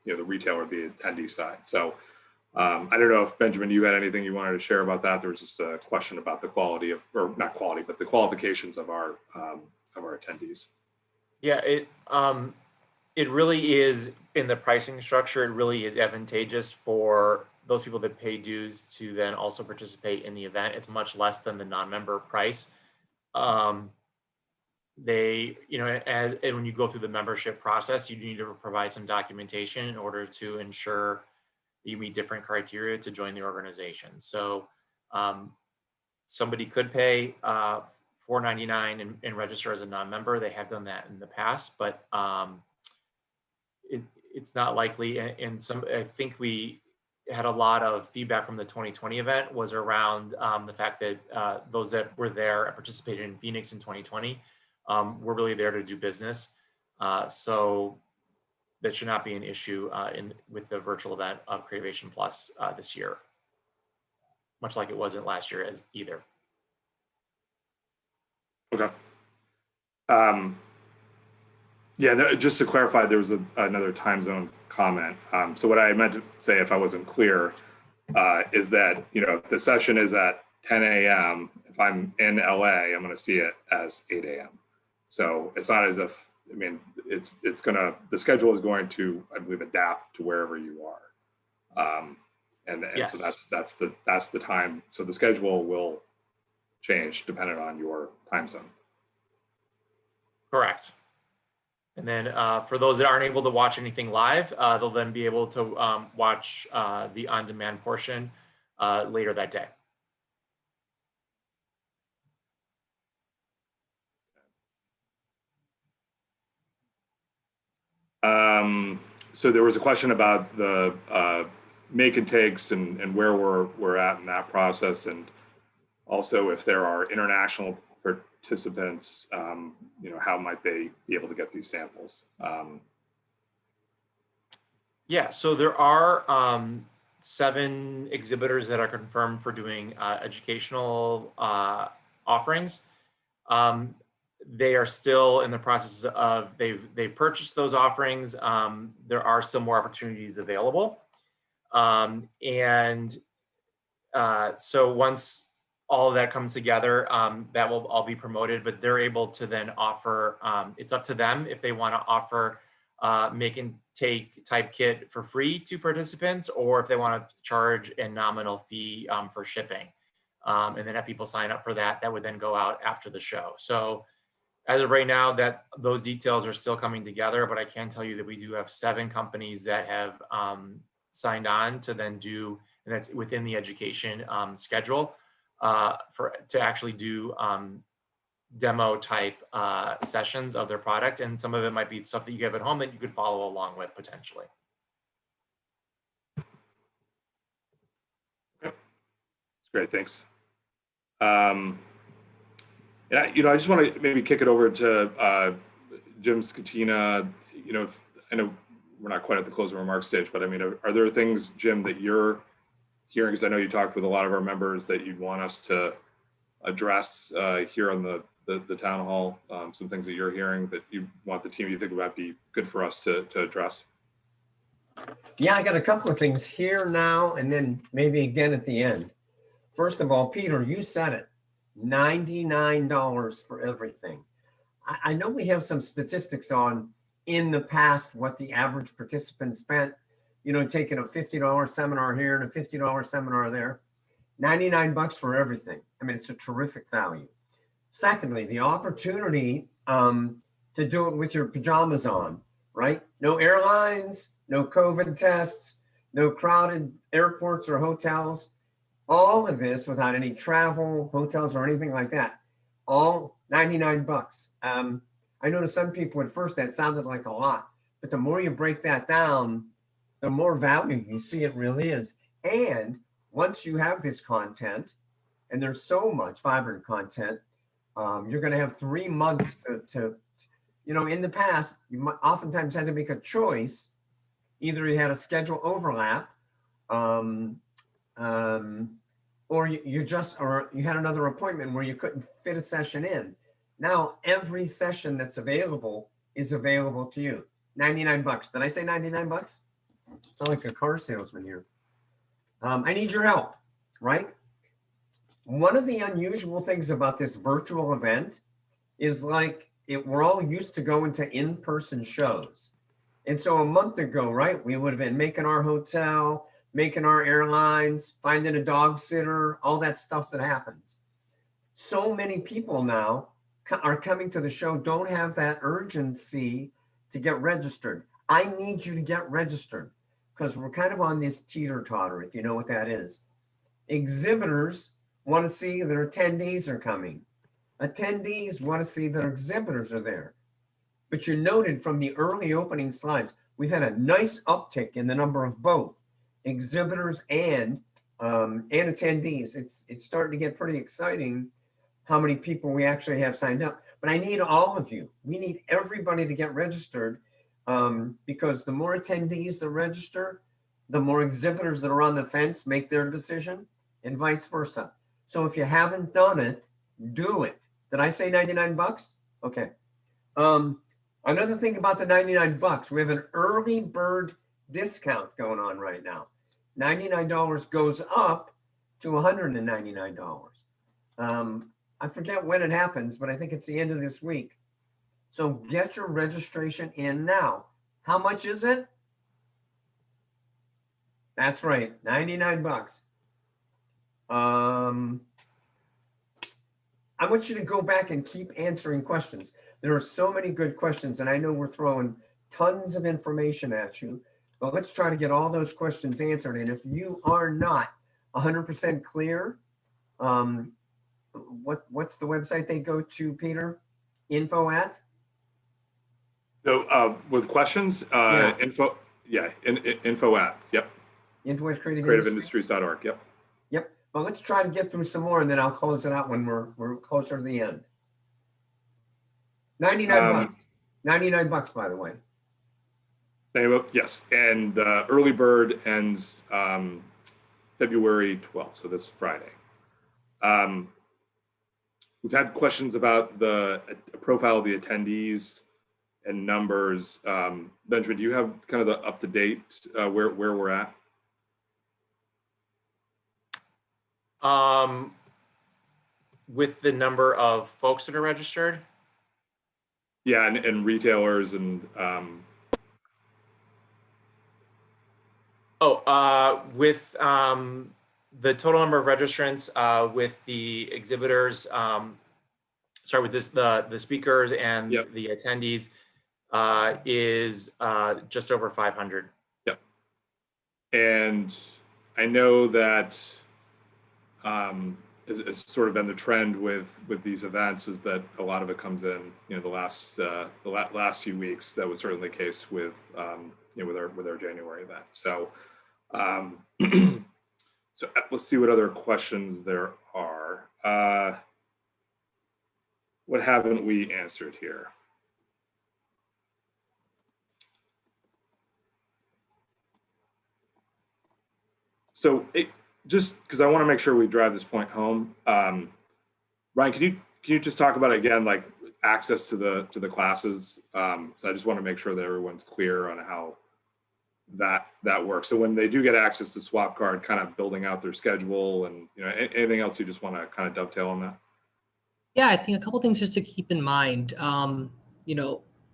the retail or the attendee side. So I don't know if Benjamin, you had anything you wanted to share about that. There was just a question about the quality of, or not quality, but the qualifications of our attendees. Yeah, it really is, in the pricing structure, it really is advantageous for those people that pay dues to then also participate in the event. It's much less than the non-member price. And when you go through the membership process, you need to provide some documentation in order to ensure that you meet different criteria to join the organization. So somebody could pay $4.99 and register as a non-member. They have done that in the past, but it's not likely. And I think we had a lot of feedback from the 2020 event was around the fact that those that were there and participated in Phoenix in 2020 were really there to do business. So that should not be an issue with the virtual event of Creativation Plus this year, much like it wasn't last year as either. Okay. Yeah, just to clarify, there was another time zone comment. So what I meant to say, if I wasn't clear, is that if the session is at 10 a.m., if I'm in LA, I'm going to see it as 8 a.m. So it's not as if, the schedule is going to, I believe, adapt to wherever you are. And yes. So that's the time. So the schedule will change depending on your time zone. Correct. And then for those that aren't able to watch anything live, they'll then be able to watch the on-demand portion later that day. So there was a question about the make and takes and where we're at in that process, and also if there are international participants, how might they be able to get these samples? Yeah, so there are 7 exhibitors that are confirmed for doing educational offerings. They are still in the process of, they've purchased those offerings. There are some more opportunities available. So once all of that comes together, that will all be promoted, but they're able to then offer, it's up to them if they want to offer make and take type kit for free to participants, or if they want to charge a nominal fee for shipping. And then have people sign up for that. That would then go out after the show. So As of right now, those details are still coming together, but I can tell you that we do have 7 companies that have signed on to then do, and that's within the education schedule, to actually do demo type sessions of their product. And some of it might be stuff that you have at home that you could follow along with potentially. That's great, thanks. And I just want to maybe kick it over to Jim Scatina. I know we're not quite at the closing remarks stage, but I mean, are there things, Jim, that you're hearing? Because I know you talked with a lot of our members that you'd want us to address here on the town hall. Some things that you're hearing that you want the team you think about be good for us to address. Yeah, I got a couple of things here now, and then maybe again at the end. First of all, Peter, you said it. $99 for everything. I know we have some statistics on in the past what the average participant spent, taking a $50 seminar here and a $50 seminar there. 99 bucks for everything. I mean, it's a terrific value. Secondly, the opportunity to do it with your pajamas on, right? No airlines, no COVID tests, no crowded airports or hotels. All of this without any travel, hotels, or anything like that. All 99 bucks. I know to some people at first that sounded like a lot, but the more you break that down, the more value you see it really is. And once you have this content, and there's so much vibrant content, you're going to have 3 months to in the past, you oftentimes had to make a choice. Either you had a schedule overlap, or you had another appointment where you couldn't fit a session in. Now every session that's available is available to you. 99 bucks. Did I say 99 bucks? Sound like a car salesman here. I need your help, right? One of the unusual things about this virtual event is we're all used to going to in-person shows. And so a month ago, right, we would have been making our hotel, making our airlines, finding a dog sitter, all that stuff that happens. So many people now are coming to the show, don't have that urgency to get registered. I need you to get registered because we're kind of on this teeter-totter, if you know what that is. Exhibitors want to see their attendees are coming. Attendees want to see their exhibitors are there. But you noted from the early opening slides, we've had a nice uptick in the number of both exhibitors and attendees. It's starting to get pretty exciting how many people we actually have signed up. But I need all of you. We need everybody to get registered because the more attendees that register, the more exhibitors that are on the fence make their decision and vice versa. So if you haven't done it, do it. Did I say 99 bucks? Okay. Another thing about the 99 bucks, we have an early bird discount going on right now. $99 goes up to $199. I forget when it happens, but I think it's the end of this week. So get your registration in now. How much is it? That's right, 99 bucks. I want you to go back and keep answering questions. There are so many good questions, and I know we're throwing tons of information at you, but let's try to get all those questions answered. And if you are not 100% clear, what's the website they go to, Peter? Info at? So with questions, info at, yep. Info at creativeindustries.org, yep. Yep. Well, let's try to get through some more, and then I'll close it out when we're closer to the end. 99 bucks. 99 bucks, by the way. Yes, and the early bird ends February 12th, so this Friday. We've had questions about the profile of the attendees and numbers. Benjamin, do you have kind of the up-to-date where we're at? With the number of folks that are registered? Yeah, and retailers and with the total number of registrants with the exhibitors, start with this, the speakers and Yep. the attendees is just over 500. Yep. And I know that it's sort of been the trend with these events is that a lot of it comes in, the last few weeks. That was certainly the case with with our January event. So so let's see what other questions there are. What haven't we answered here? So just because I want to make sure we drive this point home, Ryan, can you just talk about it again, like access to the classes? So I just want to make sure that everyone's clear on how that works. So when they do get access to Swap Card, kind of building out their schedule, and anything else you just want to kind of dovetail on that? Yeah, I think a couple things just to keep in mind.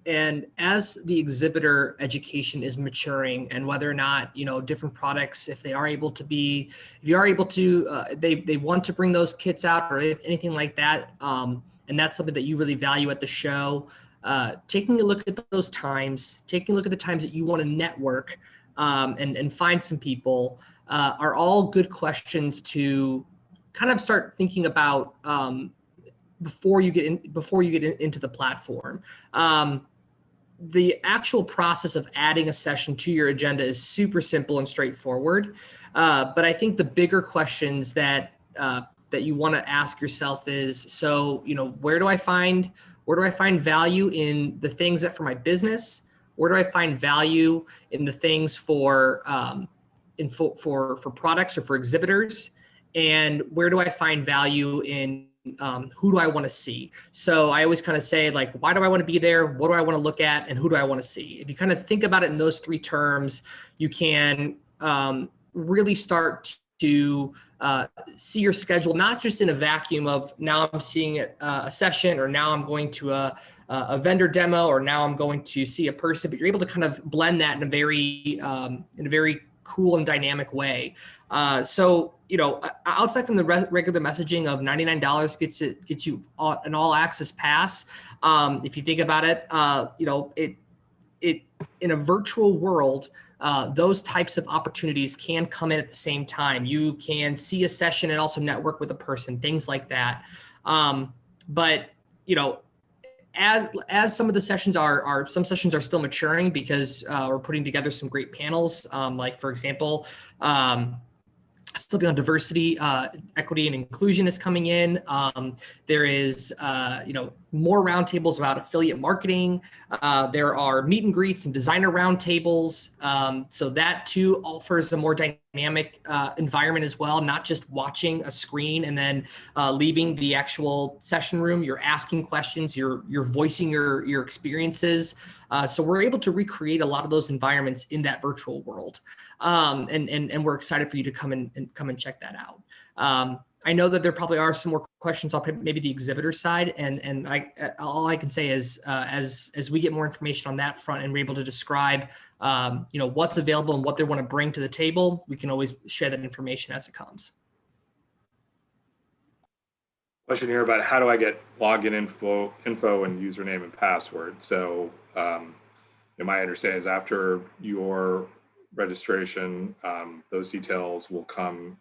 And as the exhibitor education is maturing, and whether or not different products, if you are able to, they want to bring those kits out or anything like that, and that's something that you really value at the show. Taking a look at those times, taking a look at the times that you want to network and find some people are all good questions to kind of start thinking about before you get into the platform. The actual process of adding a session to your agenda is super simple and straightforward. But I think the bigger questions that you want to ask yourself is, so, where do I find value in the things that for my business? Where do I find value in the things for products or for exhibitors? And where do I find value in who do I want to see? So I always kind of say, like, why do I want to be there? What do I want to look at? And who do I want to see? If you kind of think about it in those three terms, you can really start to see your schedule, not just in a vacuum of now I'm seeing a session, or now I'm going to a vendor demo, or now I'm going to see a person, but you're able to kind of blend that in a very cool and dynamic way. So, outside from the regular messaging of $99 gets you an all access pass. If you think about it, it in a virtual world, those types of opportunities can come in at the same time. You can see a session and also network with a person, things like that. But as some of the sessions some sessions are still maturing because we're putting together some great panels. Like, for example, something on diversity, equity, and inclusion is coming in. There is, more roundtables about affiliate marketing. There are meet and greets and designer roundtables. So that too offers a more dynamic environment as well, not just watching a screen and then leaving the actual session room. You're asking questions, you're voicing your experiences. So we're able to recreate a lot of those environments in that virtual world. And we're excited for you to come and check that out. I know that there probably are some more questions on maybe the exhibitor side, and all I can say is as we get more information on that front and we're able to describe what's available and what they want to bring to the table, we can always share that information as it comes. Question here about how do I get login info and username and password. So my understanding is after your registration, those details will come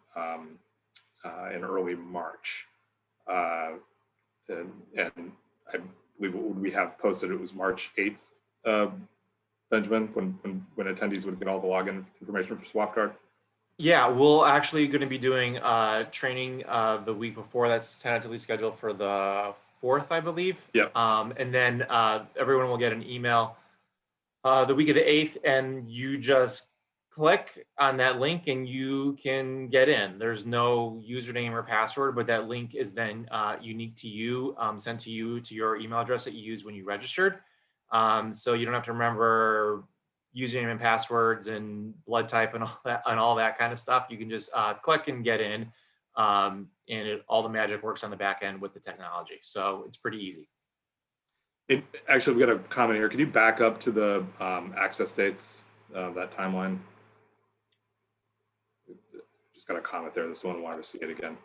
in early March. And I believe we have posted it was March 8th, Benjamin, when attendees would get all the login information for Swap Card. Yeah, we'll actually going to be doing training the week before. That's tentatively scheduled for the 4th, I believe. Yeah. And then everyone will get an email the week of the 8th, and you just click on that link and you can get in. There's no username or password, but that link is then unique to you, sent to you to your email address that you used when you registered. So you don't have to remember username and passwords and blood type and all that kind of stuff. You can just click and get in, and all the magic works on the back end with the technology. So it's pretty easy. Actually, we got a comment here. Can you back up to the access dates, that timeline? Just got a comment there that someone wanted to see it again.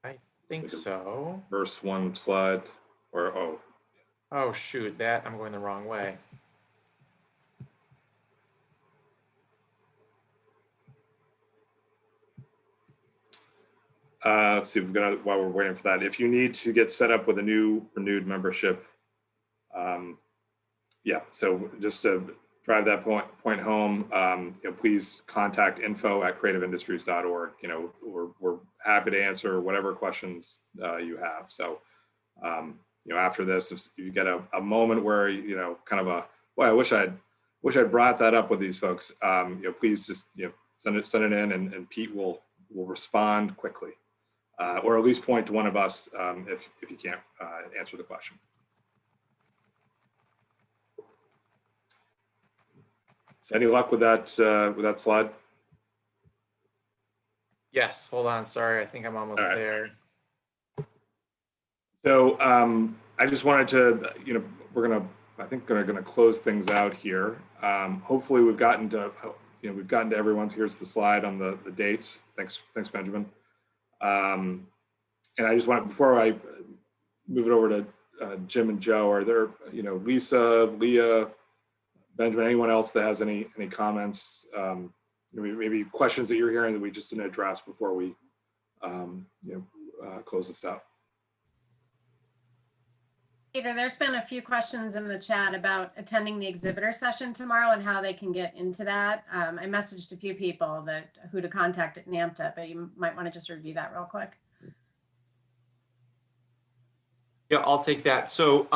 I think so. First one slide, or Oh, shoot, that I'm going the wrong way. let's see, while we're waiting for that, if you need to get set up with a new renewed membership, yeah, so just to drive that point home, please contact info@creativeindustries.org. We're happy to answer whatever questions you have. So, after this, if you get a moment where, kind of well, I wish I'd brought that up with these folks, please just, send it in, and Pete will respond quickly, or at least point to one of us if you can't answer the question. So any luck with that slide? Yes, hold on, sorry, I think I'm almost there. So I just wanted to, I think we're gonna close things out here. Hopefully we've gotten to everyone's. Here's the slide on the dates. Thanks, Benjamin. And I just want, before I move it over to Jim and Joe, are there, Lisa, Leah, Benjamin, anyone else that has any comments, maybe questions that you're hearing that we just didn't address before we close this out? Peter, there's been a few questions in the chat about attending the exhibitor session tomorrow and how they can get into that. I messaged a few people who to contact at NAMTA, but you might want to just review that real quick. Yeah, I'll take that. So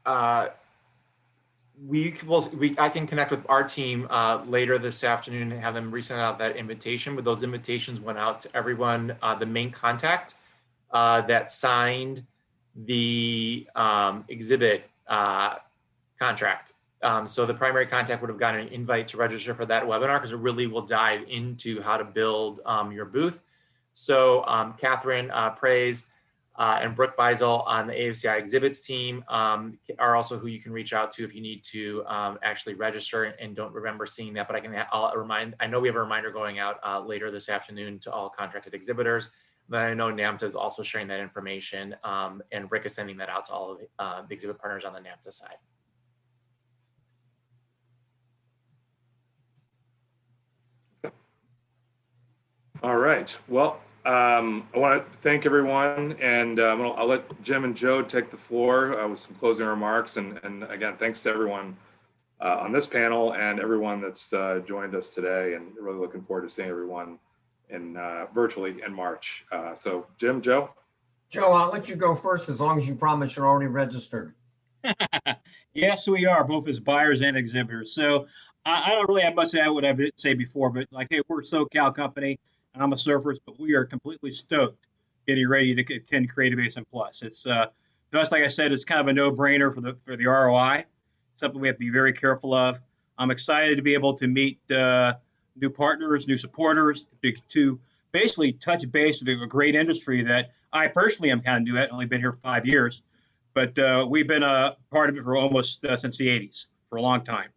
I can connect with our team later this afternoon and have them resend out that invitation. But those invitations went out to everyone, the main contact that signed the exhibit contract. So the primary contact would have gotten an invite to register for that webinar, because it really will dive into how to build your booth. So Catherine Praise and Brooke Beisel on the AFCI exhibits team are also who you can reach out to if you need to actually register and don't remember seeing that. But I know we have a reminder going out later this afternoon to all contracted exhibitors. But I know NAMTA is also sharing that information, and Rick is sending that out to all of the exhibit partners on the NAMTA side. All right. Well, I want to thank everyone, and I'll let Jim and Joe take the floor with some closing remarks. And again, thanks to everyone on this panel and everyone that's joined us today, and really looking forward to seeing everyone virtually in March. So Jim, Joe? Joe, I'll let you go first as long as you promise you're already registered. Yes, we are, both as buyers and exhibitors. So I don't really have much to add what I've said before, but hey, we're a SoCal company, and I'm a surfer, but we are completely stoked getting ready to attend Creativation Plus. It's just like I said, it's kind of a no-brainer for the ROI. Something we have to be very careful of. I'm excited to be able to meet new partners, new supporters, to basically touch base with a great industry that I personally am kind of new at. Only been here for 5 years, but we've been a part of it for almost since the 80s, for a long time.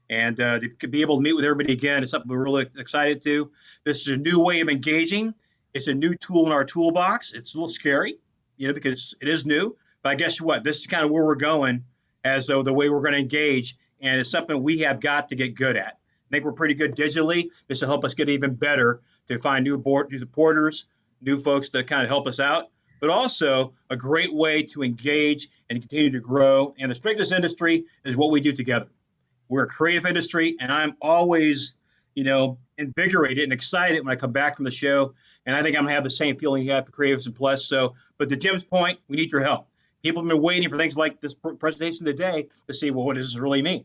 And to be able to meet with everybody again is something we're really excited to. This is a new way of engaging. It's a new tool in our toolbox. It's a little scary, because it is new. But I guess what? This is kind of where we're going, as though the way we're going to engage, and it's something we have got to get good at. I think we're pretty good digitally. This will help us get even better to find new supporters, new folks to kind of help us out, but also a great way to engage and continue to grow. And the strength of this industry is what we do together. We're a creative industry, and I'm always, invigorated and excited when I come back from the show. And I think I'm gonna have the same feeling you have for Creativation Plus. So, but to Jim's point, we need your help. People have been waiting for things like this presentation today to see, well, what does this really mean?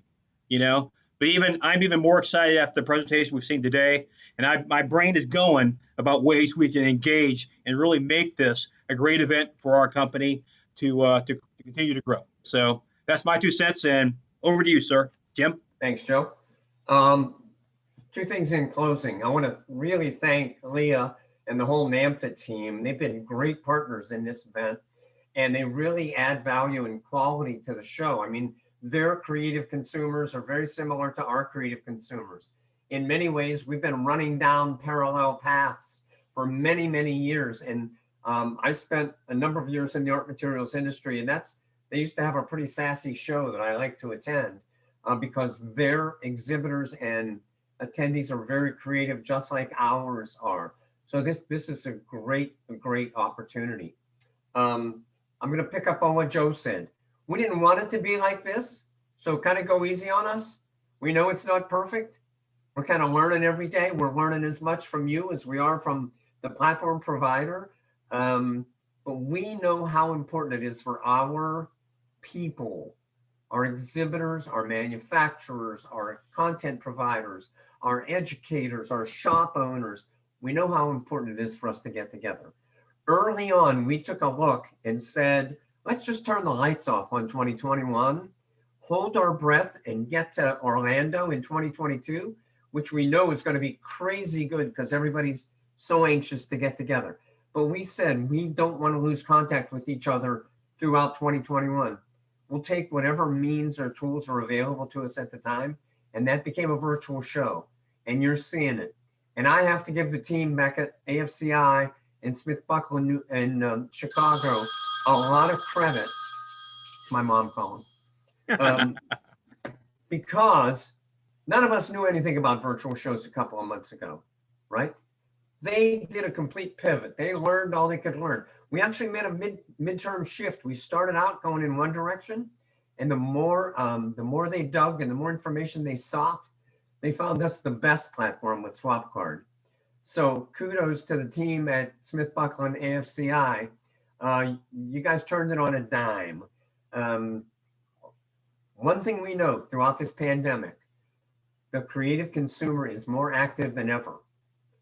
But I'm even more excited after the presentation we've seen today, and my brain is going about ways we can engage and really make this a great event for our company to continue to grow. So that's my 2 cents, and over to you, sir. Jim? Thanks, Joe. 2 things in closing. I want to really thank Leah and the whole NAMTA team. They've been great partners in this event, and they really add value and quality to the show. I mean, their creative consumers are very similar to our creative consumers. In many ways, we've been running down parallel paths for many, many years. And I spent a number of years in the art materials industry, and they used to have a pretty sassy show that I like to attend because their exhibitors and attendees are very creative, just like ours are. So this is a great opportunity. I'm going to pick up on what Joe said. We didn't want it to be like this, so kind of go easy on us. We know it's not perfect. We're kind of learning every day. We're learning as much from you as we are from the platform provider. But we know how important it is for our people, our exhibitors, our manufacturers, our content providers, our educators, our shop owners. We know how important it is for us to get together. Early on, we took a look and said, let's just turn the lights off on 2021, hold our breath and get to Orlando in 2022, which we know is going to be crazy good because everybody's so anxious to get together. But we said we don't want to lose contact with each other throughout 2021. We'll take whatever means or tools are available to us at the time. And that became a virtual show. And you're seeing it. And I have to give the team back at AFCI and Smith Buckle in Chicago a lot of credit. It's my mom calling. Because none of us knew anything about virtual shows a couple of months ago, right? They did a complete pivot. They learned all they could learn. We actually made a midterm shift. We started out going in one direction, and the more they dug and the more information they sought, they found us the best platform with SwapCard. So kudos to the team at Smith Buckle and AFCI. You guys turned it on a dime. One thing we know throughout this pandemic, the creative consumer is more active than ever.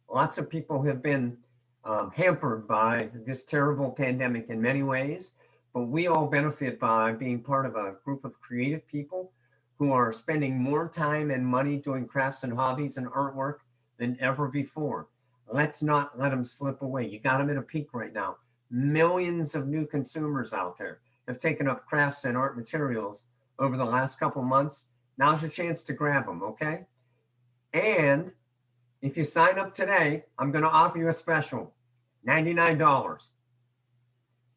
Lots of people have been hampered by this terrible pandemic in many ways, but we all benefit by being part of a group of creative people who are spending more time and money doing crafts and hobbies and artwork than ever before. Let's not let them slip away. You got them at a peak right now. Millions of new consumers out there have taken up crafts and art materials over the last couple months. Now's your chance to grab them, okay? And if you sign up today, I'm going to offer you a special, $99.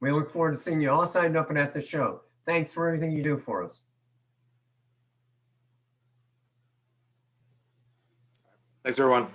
We look forward to seeing you all signed up and at the show. Thanks for everything you do for us. Thanks, everyone.